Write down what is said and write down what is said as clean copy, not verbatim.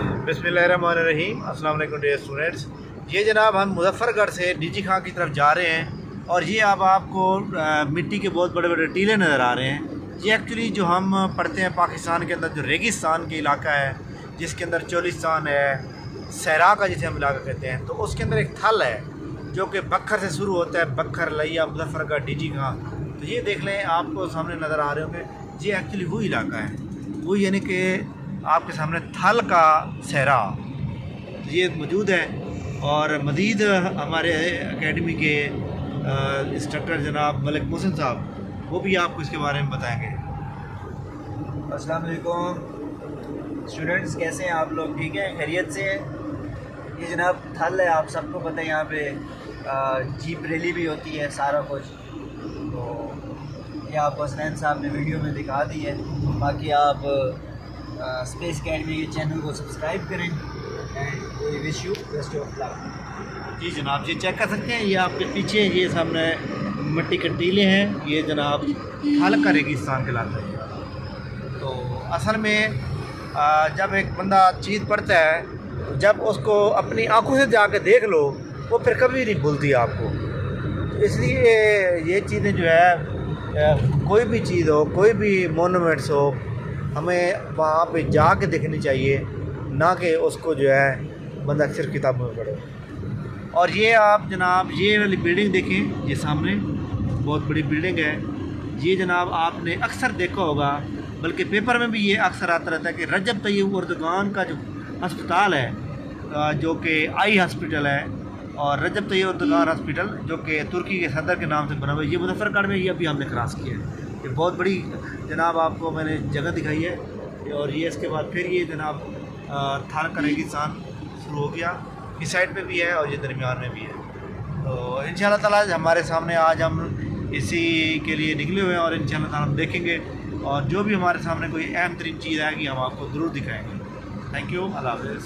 बिस्मिल्लाहिर्रहमानिर्रहीम। अस्सलाम वालेकुम डियर स्टूडेंट्स। ये जनाब हम मुजफ्फरगढ़ से डीजी खां की तरफ जा रहे हैं और ये अब आपको मिट्टी के बहुत बड़े बड़े टीले नज़र आ रहे हैं। ये एक्चुअली जो हम पढ़ते हैं पाकिस्तान के अंदर जो रेगिस्तान के इलाका है, जिसके अंदर चोलिस्तान है, सहरा का जिसे हम इलाका कहते हैं, तो उसके अंदर एक थल है जो कि बखर से शुरू होता है, बखर लिया मुजफ्फरगढ़ डीजी खां। तो ये देख लें, आपको सामने नज़र आ रहे होंगे, ये एक्चुअली वो इलाका है, वो यानी कि आपके सामने थल का सहरा ये मौजूद है। और मज़ीद हमारे एकेडमी के इंस्ट्रक्टर जनाब मलिक मोहसिन साहब वो भी आपको इसके बारे में बताएंगे। अस्सलाम वालेकुम स्टूडेंट्स, कैसे हैं आप लोग? ठीक है, खैरियत से हैं? ये जनाब थल है, आप सबको पता है, यहाँ पे जीप रैली भी होती है, सारा कुछ। तो ये आपको हसनैन साहब ने वीडियो में दिखा दी है। बाकी आप स्पेस अकेडमी के चैनल को सब्सक्राइब करें and wish you best of luck. जी जनाब, ये चेक कर सकते हैं, ये आपके पीछे ये सामने मिट्टी के टीले हैं, ये जनाब थल का रेगिस्तान कहलाता है। तो असल में जब एक बंदा चीज़ पढ़ता है, जब उसको अपनी आंखों से जाके देख लो, वो फिर कभी नहीं भूलती आपको। तो इसलिए ये चीज़ें जो है, कोई भी चीज़ हो, कोई भी मोनूमेंट्स हो, हमें वहाँ पे जाके देखनी चाहिए, ना कि उसको जो है बंदा सिर्फ किताबों में पढ़े। और ये आप जनाब ये वाली बिल्डिंग देखें, ये सामने बहुत बड़ी बिल्डिंग है। ये जनाब आपने अक्सर देखा होगा, बल्कि पेपर में भी ये अक्सर आता रहता है कि रजब तैयब उर्दगान का जो अस्पताल है, जो कि आई हॉस्पिटल है, और रजब तैयब उर्दगान हॉस्पिटल जो कि तुर्की के सदर के नाम से बना हुआ है, ये मुजफ्फरगढ़ में, ये अभी हमने क्रॉस किया है। ये बहुत बड़ी जनाब आपको मैंने जगह दिखाई है। और ये इसके बाद फिर ये जनाब थल का रेगिस्तान शुरू हो गया, इस साइड पे भी है और ये दरमियान में भी है। तो इंशाअल्लाह ताला हमारे सामने आज हम इसी के लिए निकले हुए हैं और इंशाअल्लाह ताला हम देखेंगे, और जो भी हमारे सामने कोई अहम तरीन चीज़ आएगी हम आपको ज़रूर दिखाएँगे। थैंक यू, अल्लाह हाफ़िज़।